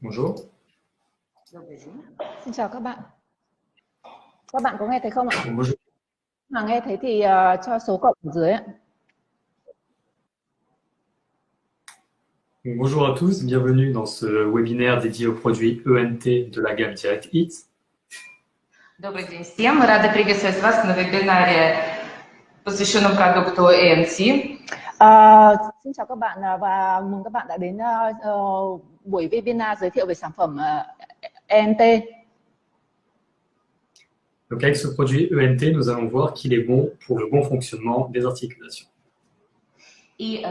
Bonjour. Xin chào các bạn. Các bạn có nghe thấy không ạ? Bonjour. Mà nghe thấy thì cho số cộng ở dưới ạ. Bonjour à tous, bienvenue dans ce webinaire dédié aux produits ENT de la gamme Direct Hit. Добрый день всем. Мы рады приветствовать вас на вебинаре, посвященном продукту ENT. Xin chào các bạn và mừng các bạn đã đến buổi webinar giới thiệu về sản phẩm ENT. Donc avec ce produit ENT, nous allons voir qu'il est bon pour le bon fonctionnement des articulations. И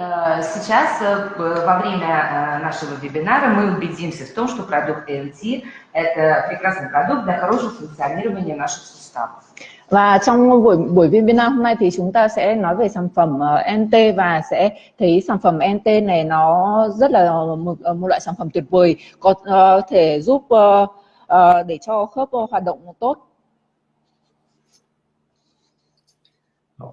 сейчас, во время нашего вебинара, мы убедимся в том, что продукт ENT – это прекрасный продукт для хорошего функционирования наших суставов. Và trong buổi webinar hôm nay thì chúng ta sẽ nói về sản phẩm ENT và sẽ thấy sản phẩm ENT này nó rất là một loại sản phẩm tuyệt vời, có thể giúp để cho khớp hoạt động tốt.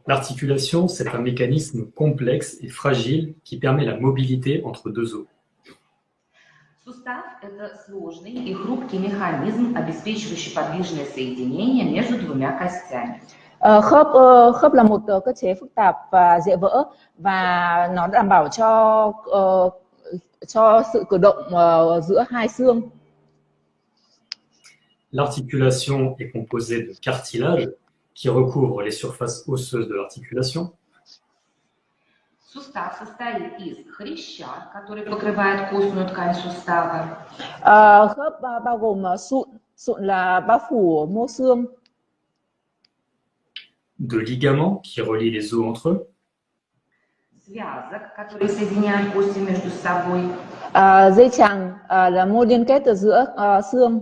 L'articulation, c'est un mécanisme complexe et fragile qui permet la mobilité entre deux os. Сустав – это сложный и хрупкий механизм, обеспечивающий подвижное соединение между двумя костями. Khớp là một cơ chế phức tạp và dễ vỡ và nó đảm bảo cho sự cử động giữa hai xương. L'articulation est composée de cartilage qui recouvre les surfaces osseuses de l'articulation. Сустав состоит из хряща, который покрывает костную ткань сустава. Khớp bao gồm sụn là bao phủ mô xương. De ligaments qui relient les os entre eux. Связок, которые соединяют кости между собой. Dây chằng là mô liên kết ở giữa xương.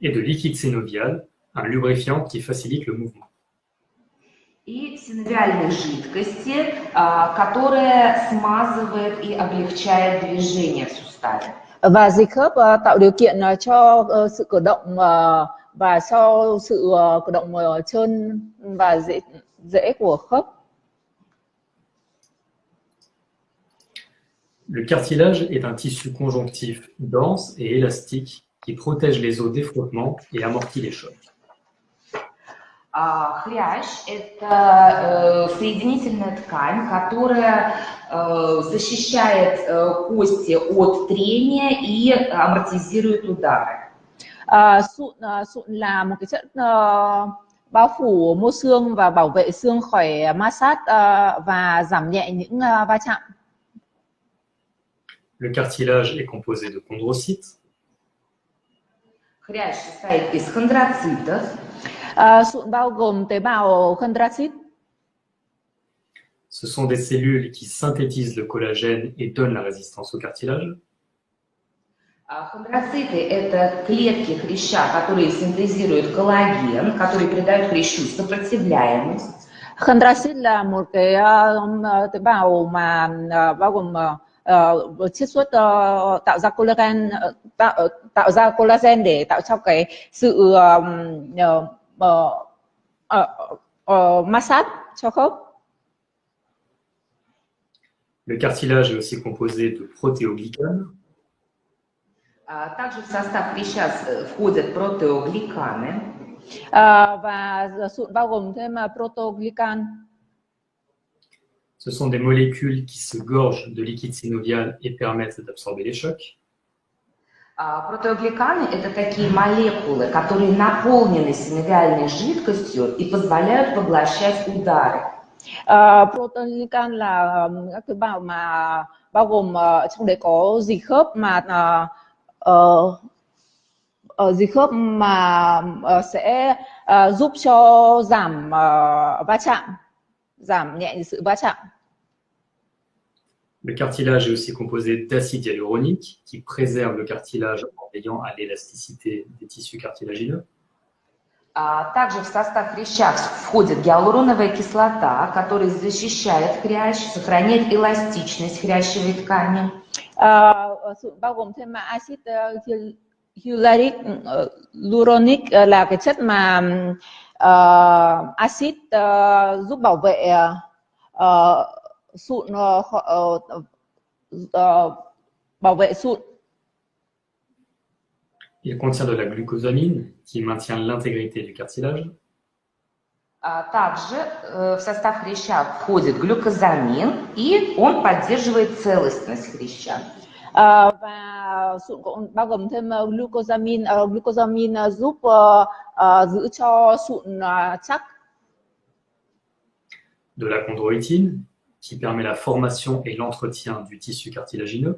Et de liquide synovial, un lubrifiant qui facilite le mouvement. И синовиальной жидкости, которая смазывает и облегчает движение в суставе. Và dịch khớp tạo điều kiện cho sự cử động và cho sự cử động trơn và dễ của khớp. Le cartilage est un tissu conjonctif dense et élastique qui protège les os des frottements et amortit les chocs. Хрящ – это соединительная ткань, которая защищает кости от трения и амортизирует удары. Sụn là một cái chất bao phủ mô xương và bảo vệ xương khỏi ma sát và giảm nhẹ những va chạm. Le cartilage est composé de chondrocytes. Хрящ состоит из хондроцитов. Sụn bao gồm tế bào chondrocyte. Ce sont des cellules qui synthétisent le collagène et donnent la résistance au cartilage. Хондроциты – это клетки хряща, которые синтезируют коллаген, который придает хрящу сопротивляемость. Chondrocyte là một cái tế bào mà bao gồm chiết xuất tạo ra collagen để tạo cho cái sự ma sát cho khớp. Le cartilage est aussi composé de protéoglycanes. Также в состав хряща входят протеогликаны. Và sụn bao gồm thêm protoglycan. Ce sont des molécules qui se gorgent de liquide synovial et permettent d'absorber les chocs. Протеогликаны – это такие молекулы, которые наполнены синовиальной жидкостью и позволяют поглощать удары. Protoglycan là các tế bào mà bao gồm trong đấy có dịch khớp mà sẽ giúp cho giảm va chạm, giảm nhẹ sự va chạm. Le cartilage est aussi composé d'acide hyaluronique qui préserve le cartilage en veillant à l'élasticité des tissus cartilagineux. Также в состав хряща входит гиалуроновая кислота, которая защищает хрящ, сохраняет эластичность хрящевой ткани. Bao gồm thêm acid hyaluronic là cái chất mà acid giúp bảo vệ sụn, bảo vệ sụn Il contient de la glucosamine qui maintient l'intégrité du cartilage. Также в состав хряща входит глюкозамин, и он поддерживает целостность хряща. Và sụn cũng bao gồm thêm glucosamine. Glucosamine giúp giữ cho sụn chắc. De la chondroïtine qui permet la formation et l'entretien du tissu cartilagineux.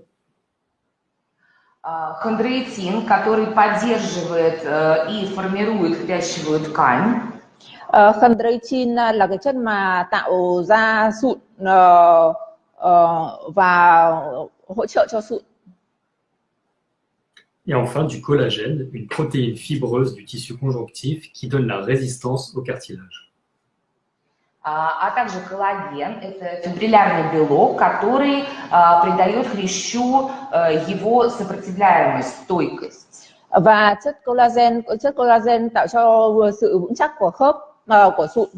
Хондроитин, который поддерживает и формирует хрящевую ткань. Chondroitin là cái chất mà tạo ra sụn và hỗ trợ cho sụn. Et enfin du collagène, une protéine fibreuse du tissu conjonctif qui donne la résistance au cartilage. А также коллаген – это фибриллярный белок, который придает хрящу его сопротивляемость, стойкость. Và chất collagen tạo cho sự vững chắc của khớp của sụn.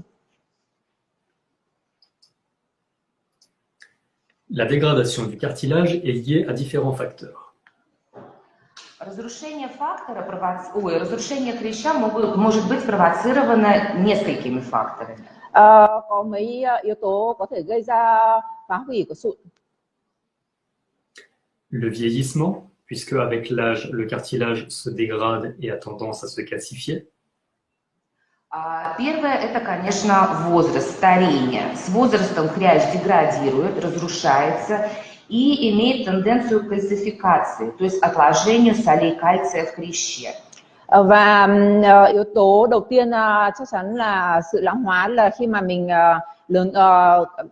La dégradation du cartilage est liée à différents facteurs. Разрушение хряща может быть провоцировано несколькими факторами. Có mấy yếu tố có thể gây ra phá hủy của sụn. Le vieillissement, puisque avec l'âge, le cartilage se dégrade et a tendance à se calcifier. Первое – это, конечно, возраст, старение. С возрастом хрящ деградирует, разрушается и имеет тенденцию к кальцификации, то есть отложению солей кальция в хряще. Và yếu tố đầu tiên chắc chắn là sự lão hóa, là khi mà mình lớn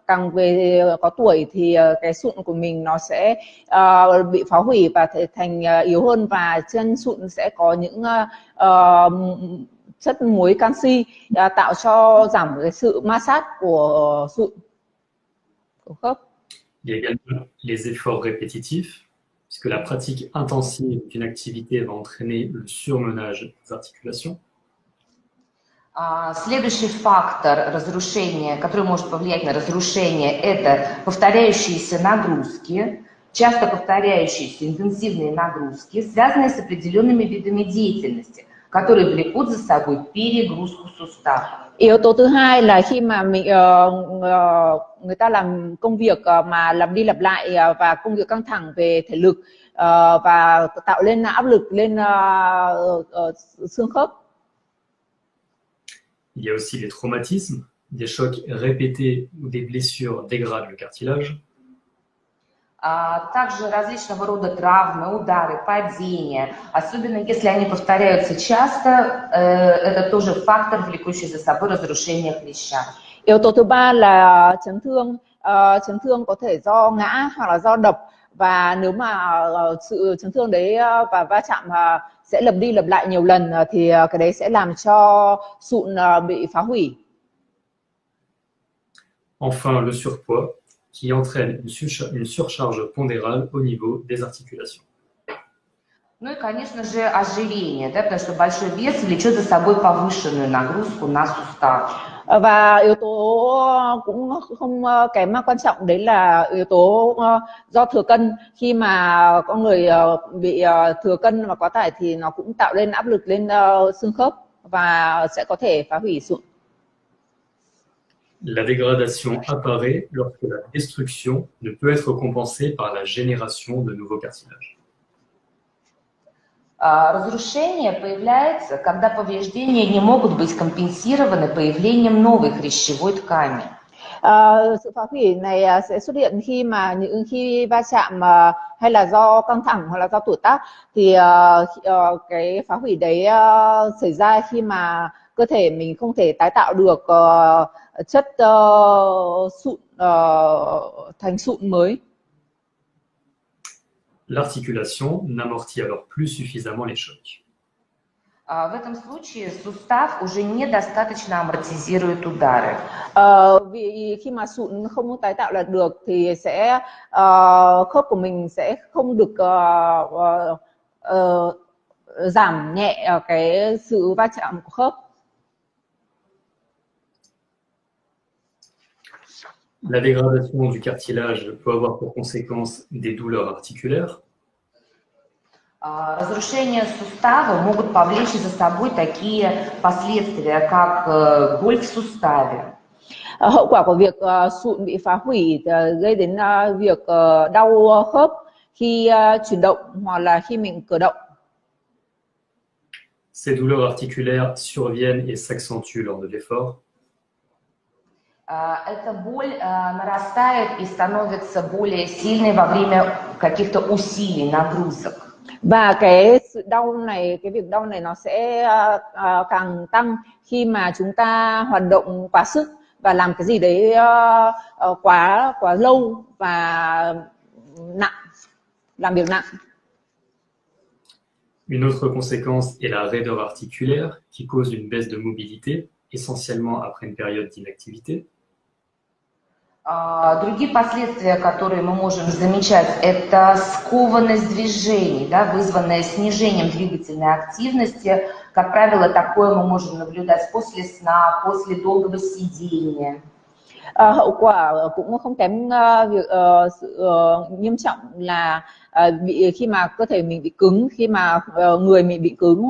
càng về có tuổi thì cái sụn của mình nó sẽ bị phá hủy và thành yếu hơn, và trên sụn sẽ có những chất muối canxi tạo cho giảm cái sự ma sát của sụn, của khớp. Il y a également les efforts répétitifs, puisque la pratique intensive d'une activité va entraîner le surmenage des articulations. Следующий фактор разрушения, который может повлиять на разрушение, это повторяющиеся нагрузки, часто повторяющиеся интенсивные нагрузки, связанные с определенными видами деятельности, которые влекут за собой перегрузку суставов. Yếu tố thứ hai là khi mà người ta làm công việc mà lặp đi lặp lại và công việc căng thẳng về thể lực và tạo lên áp lực lên xương khớp. Il y a aussi les traumatismes, des chocs répétés ou des blessures dégradent le cartilage. Также различного рода травмы, удары, падения, особенно если они повторяются часто, это тоже фактор, влекущий за собой разрушение хряща. Yếu tố thứ ba là chấn thương. Chấn thương có thể do ngã hoặc là do đập, và nếu mà sự chấn thương đấy và va chạm sẽ lặp đi lặp lại nhiều lần thì cái đấy sẽ làm cho sụn bị phá hủy. Enfin, le surpoids, qui entraîne une surcharge pondérale au niveau des articulations. Ну и, конечно же, ожирение, да, потому что большой вес влечет за собой повышенную нагрузку на сустав. Và yếu tố cũng không kém mà quan trọng đấy là yếu tố do thừa cân. Khi mà con người bị thừa cân và quá tải thì nó cũng tạo lên áp lực lên xương khớp và sẽ có thể phá hủy sụn. La dégradation apparaît lorsque la destruction ne peut être compensée par la génération de nouveaux cartilages. Разрушение появляется, когда повреждения не могут быть компенсированы появлением новой хрящевой ткани. Sự phá hủy này sẽ xuất hiện khi va chạm hay là do căng thẳng hoặc là do tuổi tác, thì cái phá hủy đấy xảy ra khi mà cơ thể mình không thể tái tạo được chất sụn thành sụn mới. L'articulation n'amortit alors plus suffisamment les chocs. В этом случае сустав уже недостаточно амортизирует удары. Vì khi mà sụn không tái tạo lại được thì sẽ khớp của mình sẽ không được giảm nhẹ cái sự va chạm của khớp. La dégradation du cartilage peut avoir pour conséquence des douleurs articulaires. Разрушения сустава могут повлечь за собой такие последствия, как боль в суставе. Hậu quả của việc sụn bị phá hủy gây đến việc đau khớp khi chuyển động hoặc là khi mình cử động. Ces douleurs articulaires surviennent et s'accentuent lors de l'effort. Эта боль нарастает и становится более сильной во время каких-то усилий, нагрузок. Và cái sự đau này, cái việc đau này nó sẽ càng tăng khi mà chúng ta hoạt động quá sức và làm cái gì đấy quá lâu và nặng, làm việc nặng. Une autre conséquence est la raideur articulaire qui cause une baisse de mobilité, essentiellement après une période d'inactivité. Другие последствия, которые мы можем замечать, это скованность движений, да, вызванная снижением двигательной активности. Как правило, такое мы можем наблюдать после сна, после долгого sидения. Hậu quả cũng không kém việc nghiêm trọng là khi mà cơ thể mình bị cứng, khi mà người mình bị cứng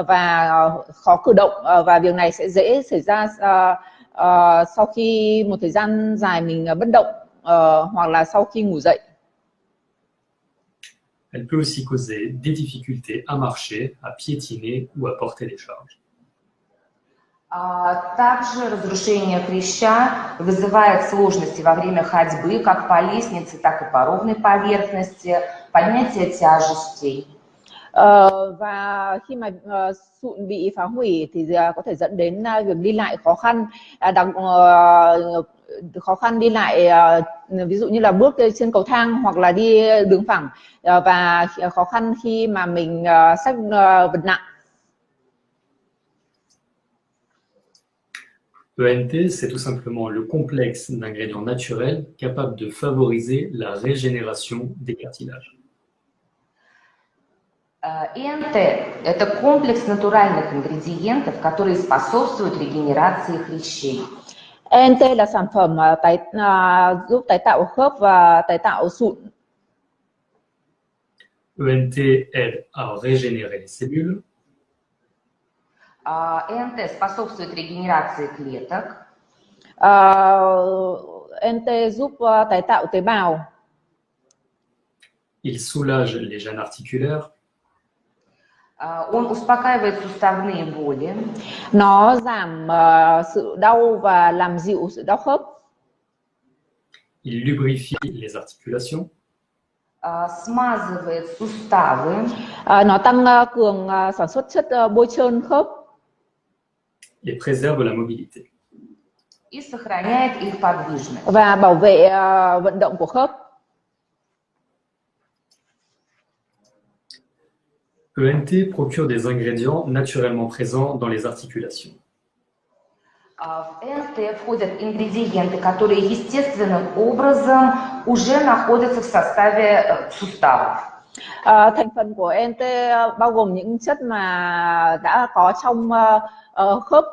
và khó cử động, và việc này sẽ dễ xảy ra sau khi một thời gian dài mình bất động hoặc là sau khi ngủ dậy. Elle peut aussi causer des difficultés à marcher, à piétiner ou à porter des charges. Также разрушение хряща вызывает сложности во время ходьбы, как по лестнице, так и по ровной поверхности, поднятие tяжестей. Và khi mà sụn bị phá hủy thì có thể dẫn đến việc đi lại khó khăn, khó khăn đi lại, ví dụ như là bước trên cầu thang hoặc là đi đứng phẳng, và khó khăn khi mà mình xách vật nặng. ENT, c'est tout simplement le complexe d'ingrédients naturels capables de favoriser la régénération des cartilages. ЭНТ – это комплекс натуральных ингредиентов, которые способствуют регенерации хрящей. ENT là sản phẩm giúp tái tạo khớp và tái tạo sụn. ENT aide à régénérer les cellules. ЭНТ способствует регенерации клеток. ENT giúp tái tạo tế bào. Il soulage les gênes articulaires. Он успокаивает суставные боли. Nó giảm sự đau và làm dịu sự đau khớp. Il lubrifie les articulations. Смазывает суставы. Nó tăng cường sản xuất chất bôi trơn khớp. Et préserve la mobilité. И сохраняет их подвижность. Và bảo vệ vận động của khớp. ENT procure des ingrédients naturellement présents dans les articulations. В ЭНТ входят ингредиенты, которые естественным образом уже находятся в составе суставов. Thành phần của ENT bao gồm những chất mà đã có trong khớp.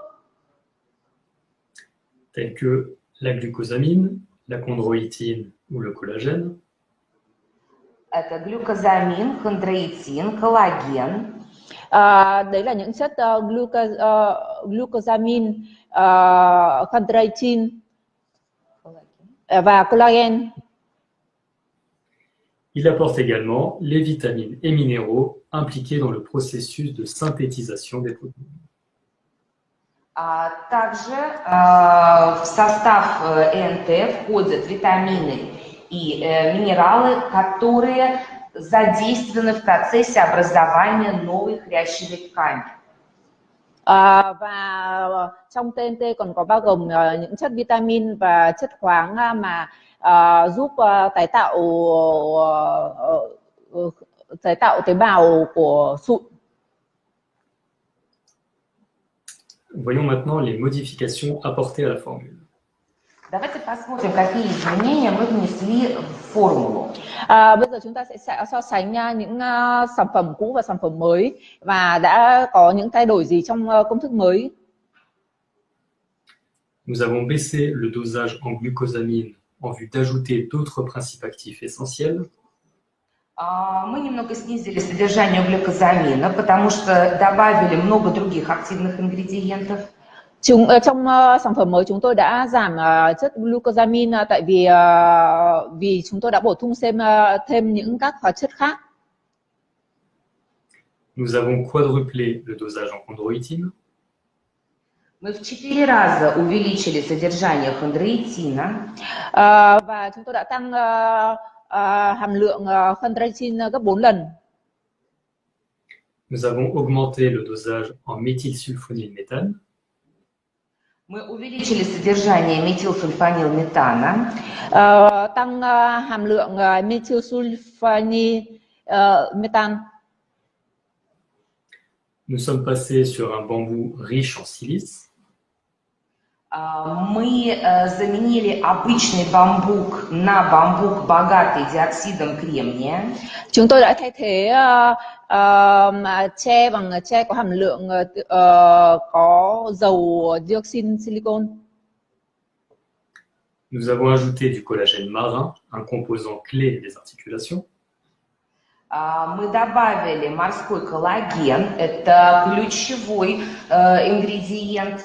Tels que la glucosamine, la chondroïtine ou le collagène. Это глюкозамин, хондроитин, коллаген. Đấy là những chất glucosamine, chondroitin và collagen. Il apporte également les vitamines et minéraux impliqués dans le processus de synthétisation des protéines. Также в состав ЭНТ входят витамины и минералы, которые задействованы в процессе образования новой хрящевой ткани. Và trong TNT còn có bao gồm những chất vitamin và chất khoáng mà giúp tái tạo tế bào của sụn. Voyons maintenant les modifications apportées à la formule. Давайте посмотрим, какие изменения мы внесли в формулу. Bây giờ chúng ta sẽ so sánh những sản phẩm cũ và sản phẩm mới và đã có những thay đổi gì trong công thức mới. Nous avons baissé le dosage en glucosamine en vue d'ajouter d'autres principes actifs essentiels. Мы немного снизили содержание глюкозамина, потому что добавили много других активных ингредиентов. Trong sản phẩm mới chúng tôi đã giảm chất glucosamine tại vì chúng tôi đã bổ sung thêm những các hóa chất khác. Nous avons quadruplé le dosage en chondroïtine. Мы в 4 раза увеличили содержание хондроитина. Và chúng tôi đã tăng hàm lượng chondroitin gấp 4 lần. Nous avons augmenté le dosage en méthylsulfonylméthane. Мы увеличили содержание метилсульфанилметана. Tăng hàm lượng methylsulfonylméthane. Nous sommes passés sur un bambou riche en silice. Мы заменили обычный бамбук на бамбук, богатый диоксидом кремния. Chúng tôi đã thay thế tre bằng tre có hàm lượng có dầu dioxin silicon. Nous avons ajouté du collagène marin, un composant clé des articulations. Мы добавили морской коллаген, это ключевой ингредиент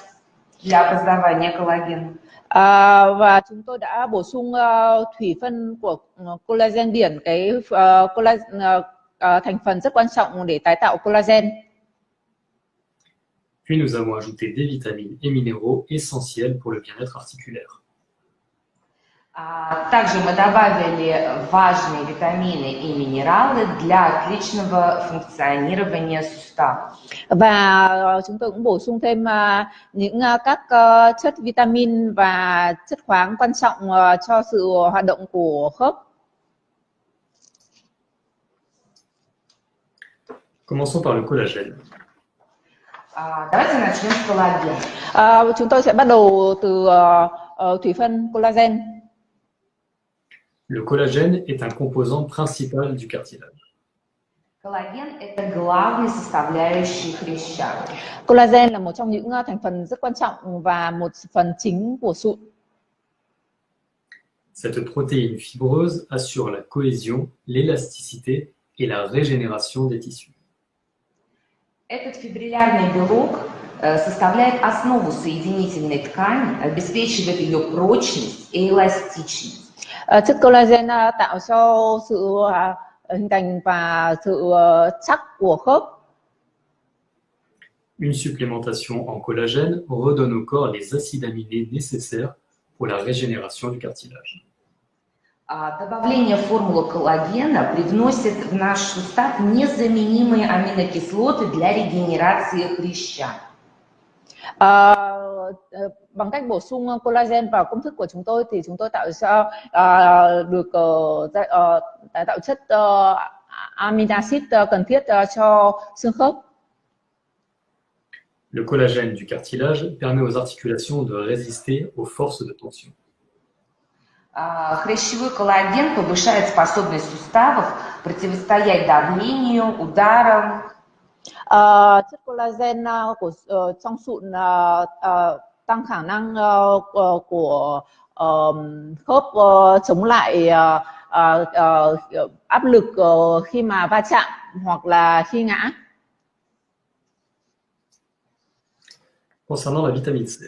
для образования коллагена. Và chúng tôi đã bổ sung thủy phân của collagen biển, cái thành phần rất quan trọng để tái tạo collagen. Puis nous avons ajouté des vitamines et minéraux essentiels pour le bien-être articulaire. Также мы добавили важные витамины и минералы для отличного функционирования суставов. Và chúng tôi cũng bổ sung thêm những các chất vitamin và chất khoáng quan trọng cho sự hoạt động của khớp. Commençons par le collagène. Давайте начнем с коллагена. Chúng tôi sẽ bắt đầu từ thủy phân collagen. Le collagène est un composant principal du cartilage. Коллаген – это главный составляющий хряща. Collagen là một trong những thành phần rất quan trọng và một phần chính của sụn. Cette protéine fibreuse assure la cohésion, l'élasticité et la régénération des tissus. Этот фибриллярный белок составляет основу соединительной ткани, обеспечивает ее прочность и эластичность. Chất collagen tạo cho sự hình thành và sự chắc của khớp. Une supplémentation en collagène redonne au corps les acides aminés nécessaires pour la régénération du cartilage. Добавление формулы коллагена привносит в наш сустав незаменимые аминокислоты для регенерации хряща. Bằng cách bổ sung collagen vào công thức của chúng tôi thì chúng tôi tạo ra được tái tạo chất amino acid cần thiết cho xương khớp. Le collagène du cartilage permet aux articulations de résister aux forces de tension. Хрящевой коллаген повышает способность суставов противостоять давлению, ударам. Chất collagen trong sụn tăng khả năng của khớp chống lại áp lực khi mà va chạm hoặc là khi ngã. Concernant la vitamine C.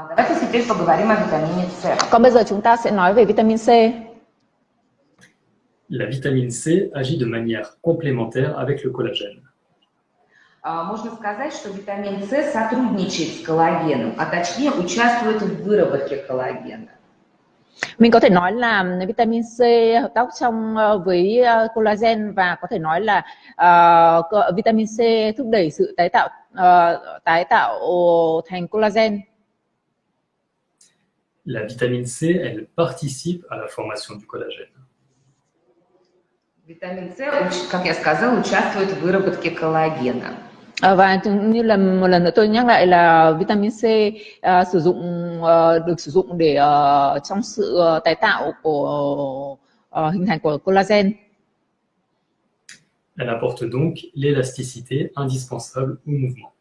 Давайте теперь поговорим о витамине С. Còn bây giờ chúng ta sẽ nói về vitamin C. La vitamine C agit de manière complémentaire avec le collagène. Можно сказать, что витамин С сотрудничает с коллагеном, а точнее участвует в выработке коллагена. Mình có thể nói là vitamin C hợp tác với collagen và có thể nói là vitamin C thúc đẩy sự tái tạo thành collagen. La vitamine C, elle participe à la formation du collagène. Витамин С, как я сказала, участвует в выработке коллагена. Và như là một lần nữa tôi nhắc lại là vitamin C được sử dụng để trong sự tái tạo của hình thành của collagen. Elle apporte donc l'élasticité indispensable au mouvement.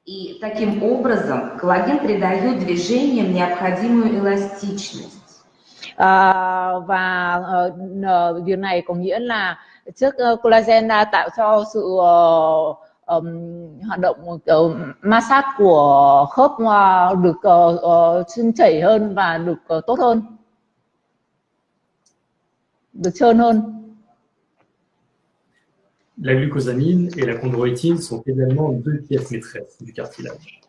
И таким образом коллаген придает движениям необходимую эластичность. Và điều này có nghĩa là chất collagen tạo cho sự hoạt động ma sát của khớp được trơn chảy hơn và được tốt hơn, được trơn hơn. La glucosamine et la chondroïtine sont également deux pièces maîtresses du cartilage.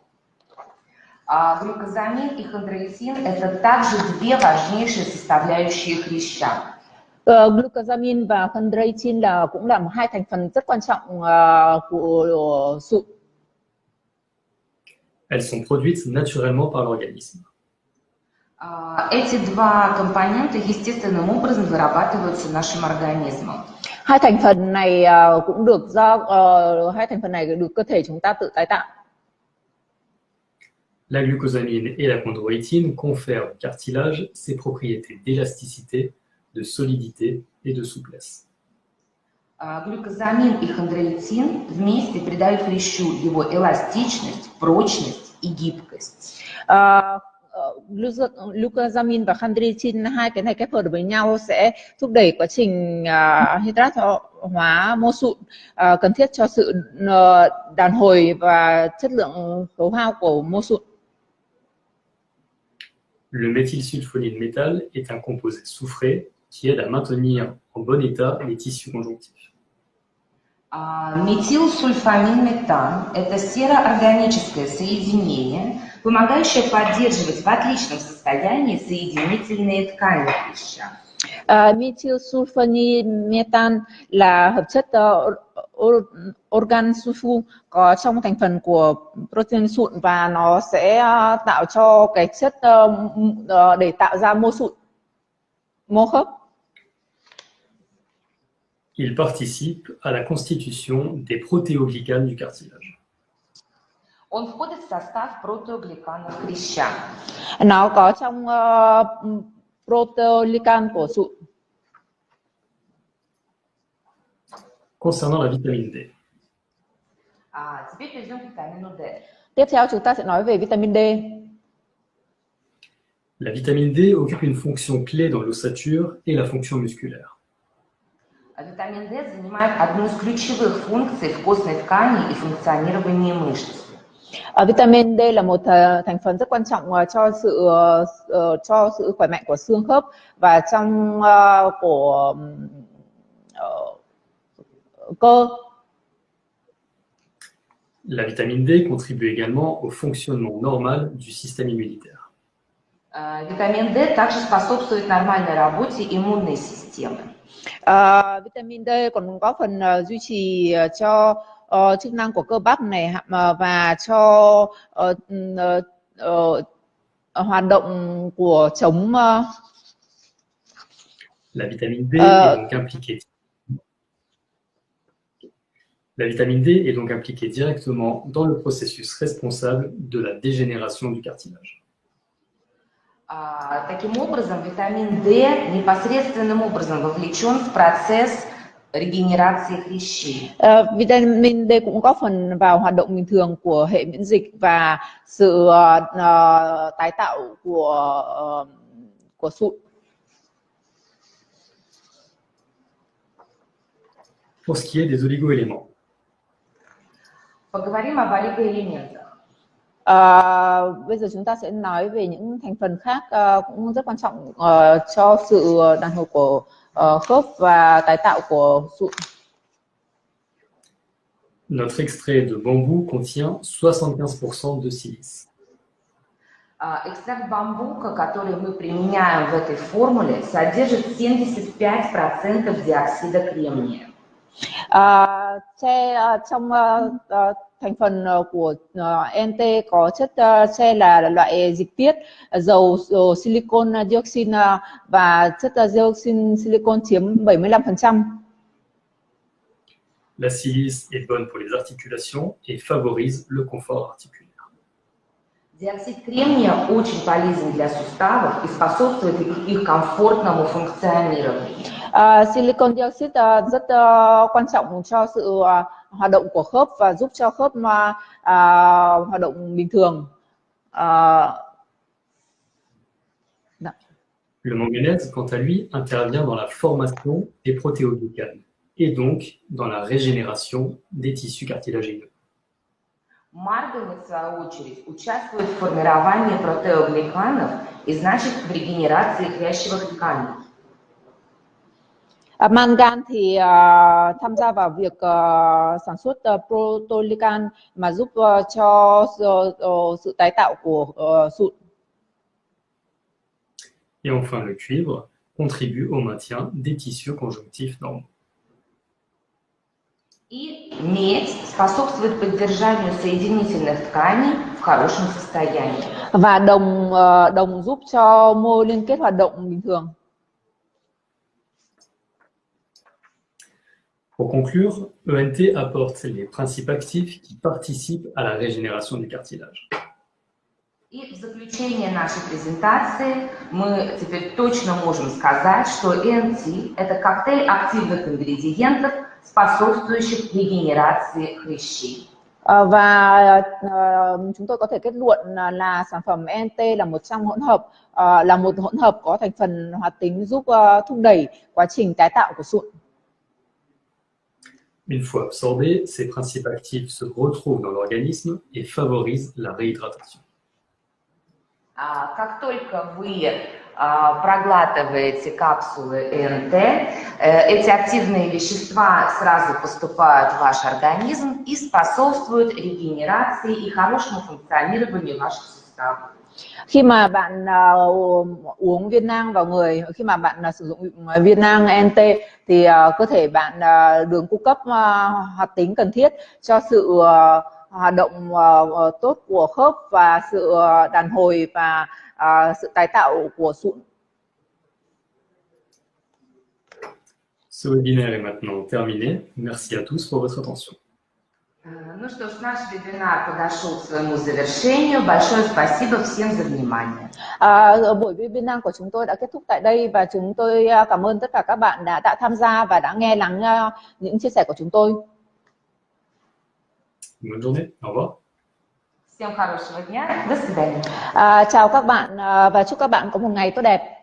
Глюкозамин и хондроитин – это также две важнейшие составляющие хряща. Glucosamine và chondroitin cũng là hai thành phần rất quan trọng của sụn. Elles sont produites naturellement par l'organisme. Эти два компонента естественным образом вырабатываются нашим организмом. Hai thành phần này cũng được cơ thể chúng ta tự tái tạo. La glucosamine et la chondroïtine confèrent au cartilage ses propriétés d'élasticité, de solidité et de souplesse. Глюкозамин и хондроитин вместе придают хрящу его эластичность, прочность и gibкость. Glucosamine và chondroitin, hai cái này kết hợp với nhau sẽ thúc đẩy quá trình hydrat hóa mô sụn, cần thiết cho sự đàn hồi và chất lượng khấu hao của mô sụn. Le méthylsulfonyle métal est un composé soufré qui aide à maintenir en bon état les tissus conjonctifs. Метилсульфамин-метан – это сероорганическое соединение, помогающее поддерживать в отличном состоянии соединительные ткани хряща. Methylsulfonylmetan là hợp chất organ sulfu có trong thành phần của protein sụn và nó sẽ tạo cho cái chất để tạo ra mô sụn, mô khớp. Il participe à la constitution des protéoglycanes du cartilage. Он входит в состав протеогликанов хряща. Nó có trong proteoglycan của sụn. Concernant la vitamine D. Теперь перейдем к витамину D. Tiếp theo chúng ta sẽ nói về vitamin D. La vitamine D occupe une fonction clé dans l'ossature et la fonction musculaire. Витамин D занимает одну из ключевых функций в костной ткани и функционировании мышц. Vitamin D là một thành phần rất quan trọng cho sự khỏe mạnh của xương khớp và trong của cơ. La vitamine D contribue également au fonctionnement normal du système immunitaire. Витамин D также способствует нормальной работе иммунной системы. Vitamin D còn có phần duy trì cho chức năng của cơ bắp này và cho hoạt động của chống La vitamine D est donc impliquée. La vitamine D est donc impliquée directement dans le processus responsable de la dégénération du cartilage. Таким образом, витамин D непосредственным образом вовлечен в процесс регенерации хрящей. Vitamin D cũng có phần vào hoạt động bình thường của hệ miễn dịch và sự tái tạo của sụn. Pour ce qui est des oligoéléments. Поговорим об олигоэлементах. Bây giờ chúng ta sẽ nói về những thành phần khác cũng rất quan trọng cho sự đàn hồi của khớp và tái tạo của sụn. Notre extrait de bambou contient 75% de silice. Экстракт бамбука, который мы применяем в этой формуле, содержит 75% диоксида кремния. Trong thành phần của NT có chất tre là loại dịch tiết, dầu silicon dioxide và chất dioxin silicon chiếm 75%. La silice est bonne pour les articulations et favorise le confort articulaire. Диоксид кремния очень полезен для суставов и способствует их комфортному функционированию. Silicon dioxide rất quan trọng cho sự hoạt động của khớp và giúp cho khớp hoạt động bình thường. Le manganèse, quant à lui, intervient dans la formation des protéoglycanes et donc dans la régénération des tissus cartilagineux. Марганец, в свою очередь, участвует в формировании протеогликанов и значит в регенерации хрящевых тканей. Mangan thì tham gia vào việc sản xuất proteoglycan mà giúp cho sự tái tạo của sụn. Et enfin, le cuivre contribue au maintien des tissus conjonctifs normaux. И медь способствует поддержанию соединительных тканей в хорошем состоянии. Và đồng giúp cho mô liên kết hoạt động bình thường. Pour conclure, ENT apporte les principes actifs qui participent à la régénération du cartilage. И в заключение нашей презентации мы теперь точно можем сказать, что ENT – это коктейль активных ингредиентов, способствующих регенерации хрящей. Và chúng tôi có thể kết luận là sản phẩm ENT là một hỗn hợp có thành phần hoạt tính giúp thúc đẩy quá trình tái tạo của sụn. Une fois absorbés, ces principes actifs se retrouvent dans l'organisme et favorisent la réhydratation. Как только вы проглатываете капсулы ЭНТ, эти активные вещества сразу поступают в ваш организм и способствуют регенерации и хорошему функционированию ваших суставов. Khi mà bạn uống viên nang vào người, khi mà bạn sử dụng viên nang ENT thì cơ thể bạn được cung cấp hoạt tính cần thiết cho sự hoạt động tốt của khớp và sự đàn hồi và sự tái tạo của sụn. Ce webinaire est maintenant terminé. Merci à tous pour votre attention. Ну что ж, наш вебинар подошел к своему завершению. Большое спасибо всем за внимание. Buổi webinar của chúng tôi đã kết thúc tại đây và chúng tôi cảm ơn tất cả các bạn đã tham gia và đã nghe lắng những chia sẻ của chúng tôi. Bonne journée. Au revoir. Всем хорошего дня. До свидания. Chào các bạn và chúc các bạn có một ngày tốt đẹp.